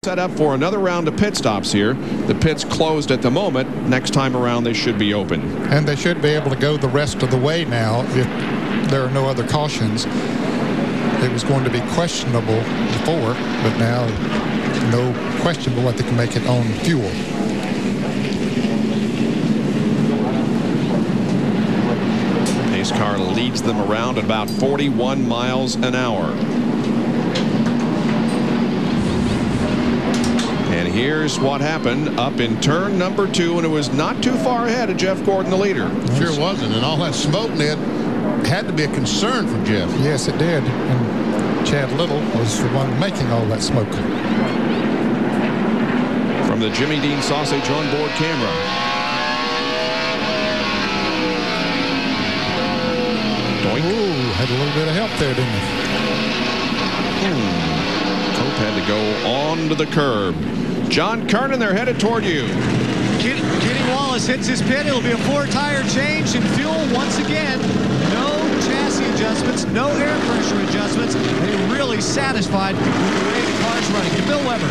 Set up for another round of pit stops here. The pit's closed at the moment. Next time around, they should be open. And they should be able to go the rest of the way now if there are no other cautions. It was going to be questionable before, but now no question but what they can make it on fuel. NASCAR leads them around at about 41 miles an hour. And here's what happened up in turn number 2, and it was not too far ahead of Jeff Gordon, the leader. Sure wasn't, and all that smoke, Ned, had to be a concern for Jeff. Yes, it did. And Chad Little was the one making all that smoke. From the Jimmy Dean Sausage onboard camera. Doink. Ooh, had a little bit of help there, didn't he? Cope had to go onto the curb. John Kernan, they're headed toward you. Goody Wallace hits his pit. It'll be a 4-tire change in fuel once again. No chassis adjustments, no air pressure adjustments. They're really satisfied with the way the car's running. To Bill Weber.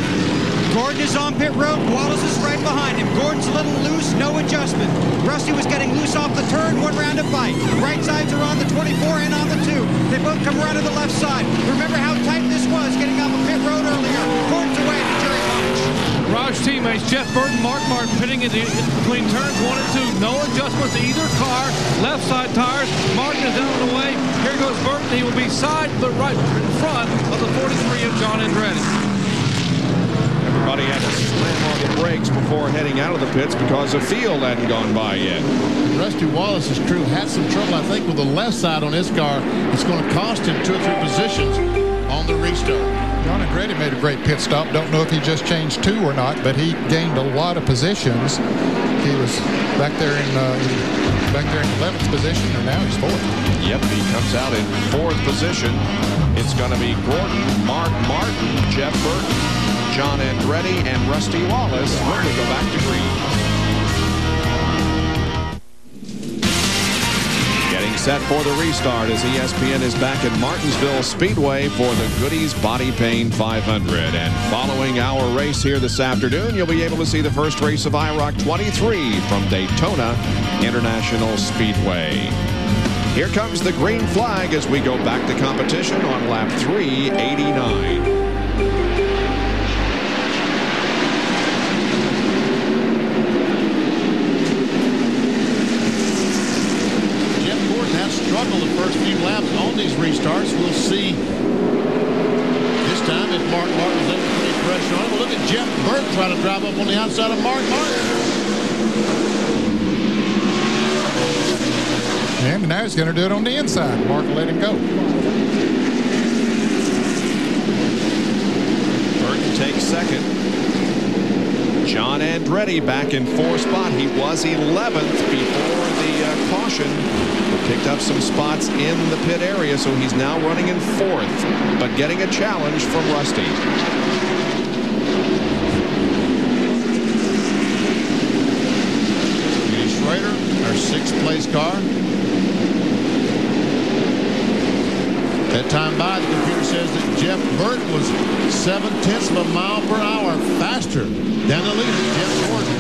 Gordon is on pit road. Wallace is right behind him. Gordon's a little loose, no adjustment. Rusty was getting loose off the turn, one round of bite. Right sides are on the 24 and on the 2. They both come around to the left side. Remember how tight this was getting off of pit road earlier. Gordon's away to Jerry March. Roush teammates Jeff Burton, Mark Martin pitting in between turns 1 and 2. No adjustment to either car. Left side tires. Martin is out of the way. Here goes Burton. He will be side but right in front of the 43 of John Andretti. Everybody had to slam on the brakes before heading out of the pits because the field hadn't gone by yet. Rusty Wallace's crew had some trouble, I think, with the left side on his car. It's going to cost him 2 or 3 positions on the restart. John Andretti made a great pit stop. Don't know if he just changed 2 or not, but he gained a lot of positions. He was back there in 11th position, and now he's 4th. Yep, he comes out in 4th position. It's going to be Gordon, Mark Martin, Jeff Burton, John Andretti, and Rusty Wallace when we go back to green. Getting set for the restart as ESPN is back at Martinsville Speedway for the Goody's Body Pain 500. And following our race here this afternoon, you'll be able to see the first race of IROC 23 from Daytona International Speedway. Here comes the green flag as we go back to competition on lap 389. Struggle the first few laps on these restarts. We'll see this time if Mark Martin's able to put any pressure on him. We'll look at Jeff Burton trying to drive up on the outside of Mark Martin. And now he's going to do it on the inside. Mark will let him go. Burton takes second. John Andretti back in 4th spot. He was 11th before the caution. Picked up some spots in the pit area, so he's now running in 4th, but getting a challenge from Rusty. Goody Schrader, our 6th place car. That time by, the computer says that Jeff Burton was 0.7 of a mile per hour faster than the leader, Jeff Gordon.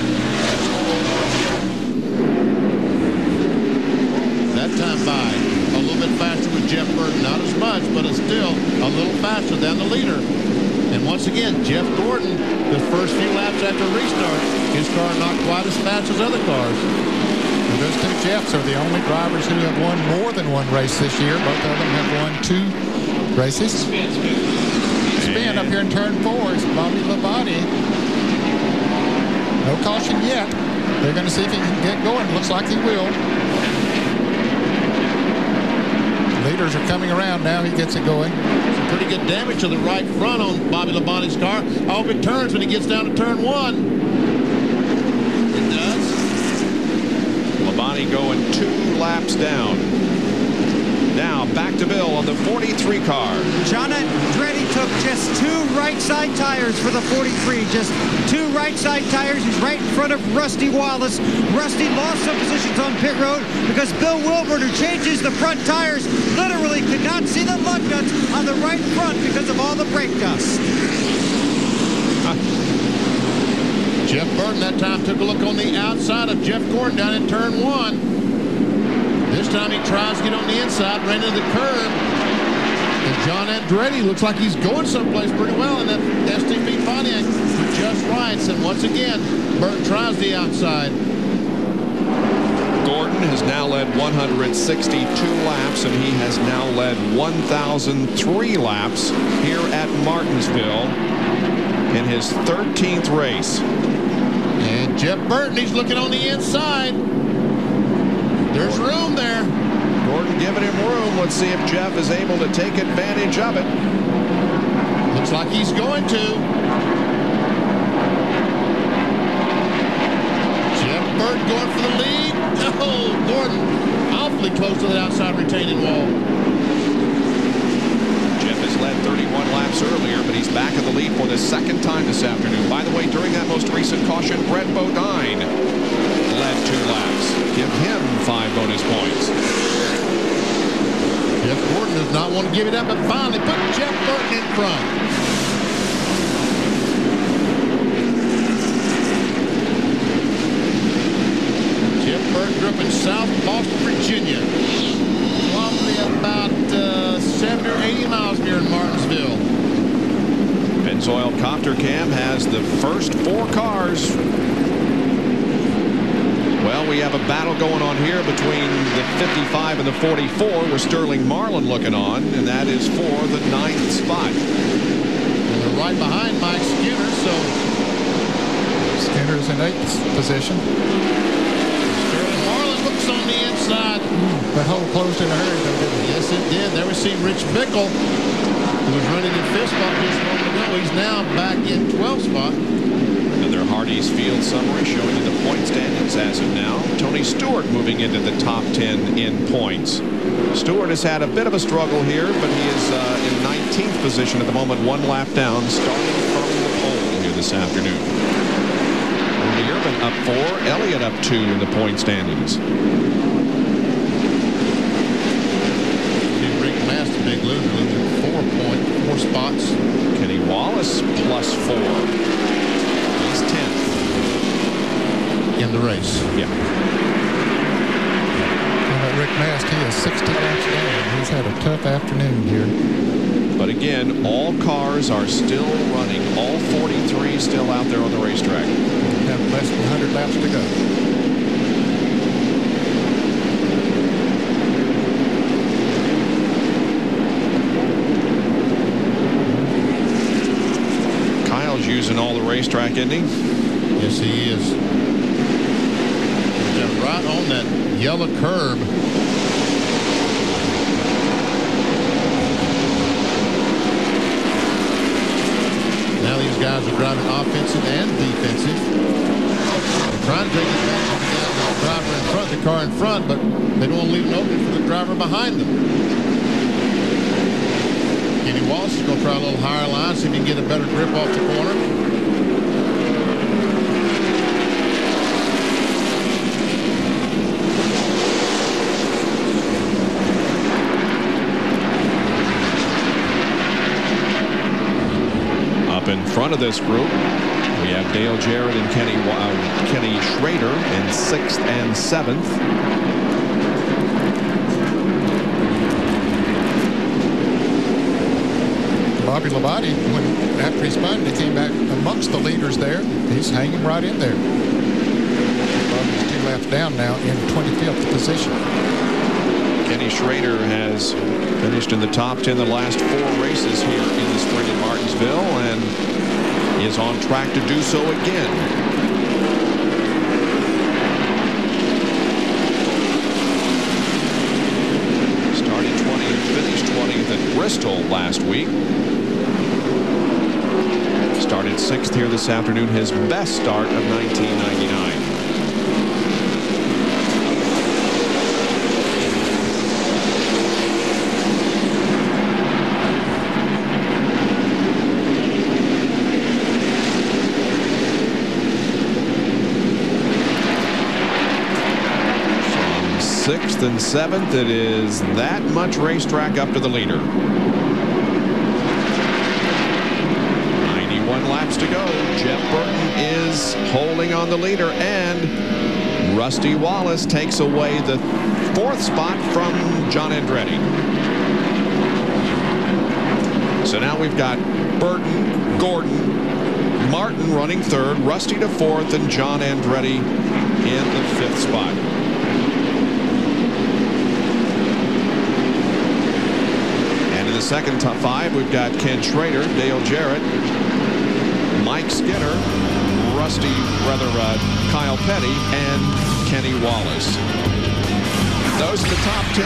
That time by, a little bit faster with Jeff Burton. Not as much, but it's still a little faster than the leader. And once again, Jeff Gordon, the first few laps after restart, his car not quite as fast as other cars. And those 2 Jeffs are the only drivers who have won more than 1 race this year. Both of them have won 2 races. Spin up here in turn 4 is Bobby Labonte. No caution yet. They're going to see if he can get going. Looks like he will. Leaders are coming around now. He gets it going. Some pretty good damage to the right front on Bobby Labonte's car. I hope it turns when he gets down to turn 1. It does. Labonte going 2 laps down. Now back to Bill on the 43 car. John Andretti took just 2 right side tires for the 43. Just 2 right side tires. He's right in front of Rusty Wallace. Rusty lost some positions on pit road because Bill Wilburn, who changes the front tires, literally could not see the lug nuts on the right front because of all the brake dust. Jeff Burton that time took a look on the outside of Jeff Gordon down in turn 1. This time he tries to get on the inside, ran into the curb. And John Andretti looks like he's going someplace pretty well in that STP Pontiac with just rights. And once again, Burton tries the outside. Gordon has now led 162 laps, and he has now led 1,003 laps here at Martinsville in his 13th race. And Jeff Burton, he's looking on the inside. There's room there. Gordon giving him room. Let's see if Jeff is able to take advantage of it. Looks like he's going to. Jeff Burton going for the lead. Oh, Gordon awfully close to the outside retaining wall. Jeff has led 31 laps earlier, but he's back in the lead for the second time this afternoon. By the way, during that most recent caution, Brett Bodine led 2 laps. Give him 5 bonus points. Jeff Gordon does not want to give it up, but finally put Jeff Burton in front. Jeff Burton grew up in South Boston, Virginia. Probably about 70 or 80 miles near Martinsville. Pennzoil Copter Cam has the first 4 cars. Well, we have a battle going on here between the 55 and the 44, with Sterling Marlin looking on, and that is for the 9th spot. And they're right behind Mike Skinner, so Skinner's in 8th position. Sterling Marlin looks on the inside. That hole closed in a hurry, though, didn't it? Yes, it did. There we see Rich Bickle, who was running in 5th spot just a moment ago. He's now back in 12th spot. Another Hardee's Field summary showing you the point standings as of now. Tony Stewart moving into the top 10 in points. Stewart has had a bit of a struggle here, but he is in 19th position at the moment, 1 lap down, starting from the pole here this afternoon. Ernie Irvin up 4, Elliott up 2 in the point standings. Rick Mast, the big loser, losing 4 spots. Kenny Wallace plus 4. He's 10th in the race. Yeah. Rick Mast, he is 60 laps down. He's had a tough afternoon here. But again, all cars are still running. All 43 still out there on the racetrack. Have less than 100 laps to go. Using all the racetrack, isn't he? Yes, he is. Right on that yellow curb. Now these guys are driving offensive and defensive. They're trying to take advantage of the driver in front, the car in front, but they don't want to leave an opening for the driver behind them. Kenny Wallace is going to try a little higher line, see if he can get a better grip off the corner. Up in front of this group, we have Dale Jarrett and Kenny Schrader in 6th and 7th. Bobby Labonte, after he spun, he came back amongst the leaders there. He's hanging right in there. Bobby's 2 laps down now in 25th position. Kenny Schrader has finished in the top 10 the last 4 races here in the spring at Martinsville, and is on track to do so again. Started 20th and finished 20th at Bristol last week. Started 6th here this afternoon, his best start of 1999. From 6th and 7th, it is that much racetrack up to the leader. 91 laps to go. Jeff Burton is is holding on the leader, and Rusty Wallace takes away the 4th spot from John Andretti. So now we've got Burton, Gordon, Martin running 3rd, Rusty to 4th, and John Andretti in the 5th spot. And in the second top 5, we've got Ken Schrader, Dale Jarrett, Mike Skinner, Kyle Petty, and Kenny Wallace. Those are the top 10.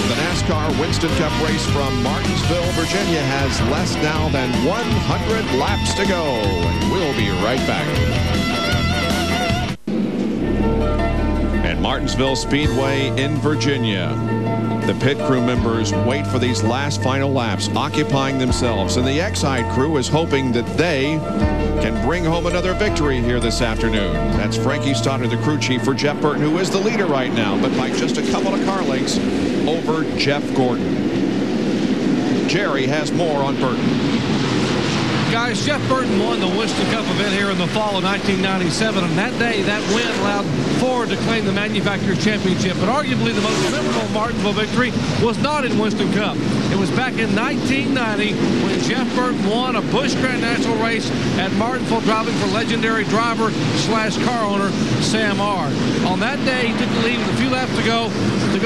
The NASCAR Winston Cup race from Martinsville, Virginia has less now than 100 laps to go. And we'll be right back. At Martinsville Speedway in Virginia, the pit crew members wait for these last final laps, occupying themselves. And the Exide crew is hoping that they can bring home another victory here this afternoon. That's Frankie Stoddard, the crew chief for Jeff Burton, who is the leader right now, but by just a couple of car lengths over Jeff Gordon. Jerry has more on Burton. Guys, Jeff Burton won the Winston Cup event here in the fall of 1997, and that day, that win allowed Ford to claim the Manufacturers' Championship. But arguably the most memorable Martinsville victory was not in Winston Cup. It was back in 1990 when Jeff Burton won a Busch Grand National race at Martinsville, driving for legendary driver/car owner Sam Ard. On that day, he took the lead with a few laps to go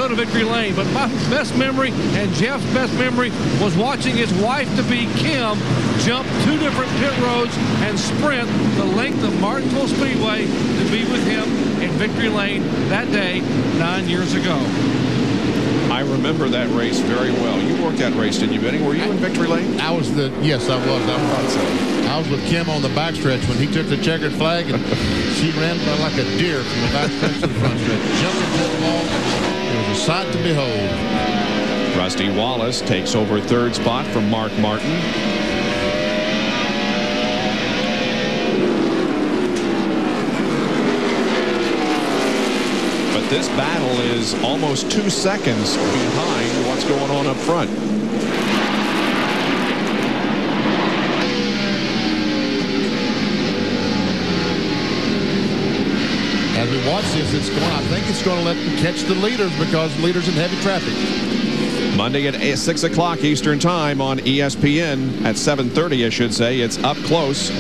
to victory lane. But my best memory and Jeff's best memory was watching his wife-to-be Kim jump 2 different pit roads and sprint the length of Martinsville Speedway to be with him in victory lane that day 9 years ago. I remember that race very well. You worked that race, didn't you, Benny? Were you in victory lane? Yes, I was. I was with Kim on the backstretch when he took the checkered flag, and she ran like a deer from the backstretch to the front stretch, jumping to the wall. It was a sight to behold. Rusty Wallace takes over 3rd spot from Mark Martin. But this battle is almost 2 seconds behind what's going on up front. As we watch this, I think it's going to let them catch the leaders because leaders in heavy traffic. Monday at 6 o'clock Eastern Time on ESPN at 7:30, I should say. It's Up Close.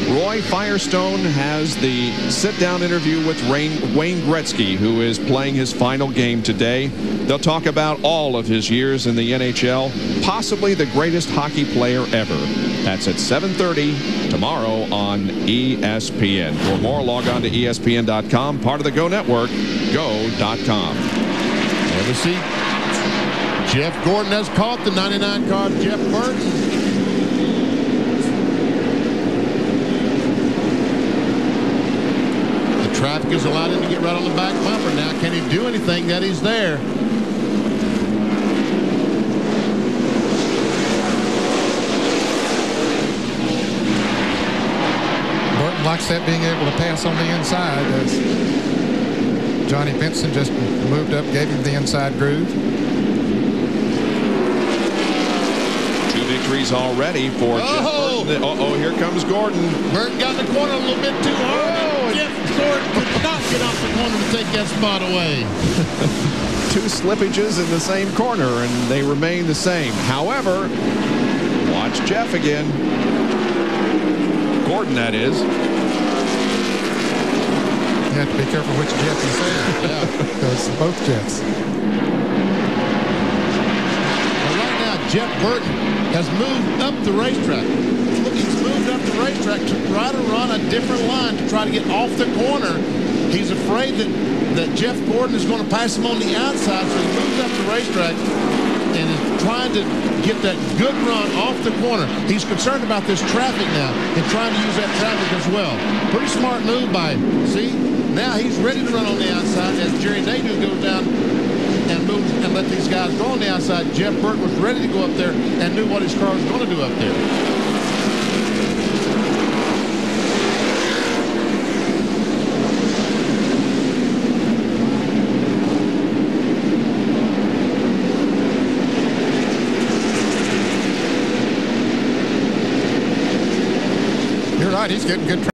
Roy Firestone has the sit-down interview with Wayne Gretzky, who is playing his final game today. They'll talk about all of his years in the NHL, possibly the greatest hockey player ever. That's at 7:30 tomorrow on ESPN. For more, log on to ESPN.com, part of the Go Network, go.com. And we see Jeff Gordon has caught the 99 car of Jeff Burton. The traffic has allowed him to get right on the back bumper. Now, can he do anything that he's there? Burton likes that, being able to pass on the inside, as Johnny Benson just moved up, gave him the inside groove. Victories already for Jeff Burton. Here comes Gordon. Burton got in the corner a little bit too hard. Jeff Gordon could not get off the corner to take that spot away. 2 slippages in the same corner, and they remain the same. However, watch Jeff again. Gordon, that is. You have to be careful which Jeff you say. Yeah, because both Jeffs. Right now, Jeff Burton has moved up the racetrack. Look, he's moved up the racetrack to try to run a different line to try to get off the corner. He's afraid that Jeff Gordon is going to pass him on the outside, so he moves up the racetrack and is trying to get that good run off the corner. He's concerned about this traffic now and trying to use that traffic as well. Pretty smart move by him. See? Now he's ready to run on the outside as Jerry Nadeau goes down and moves and let these guys go on the outside. Jeff Burton was ready to go up there and knew what his car was going to do up there. You're right, he's getting good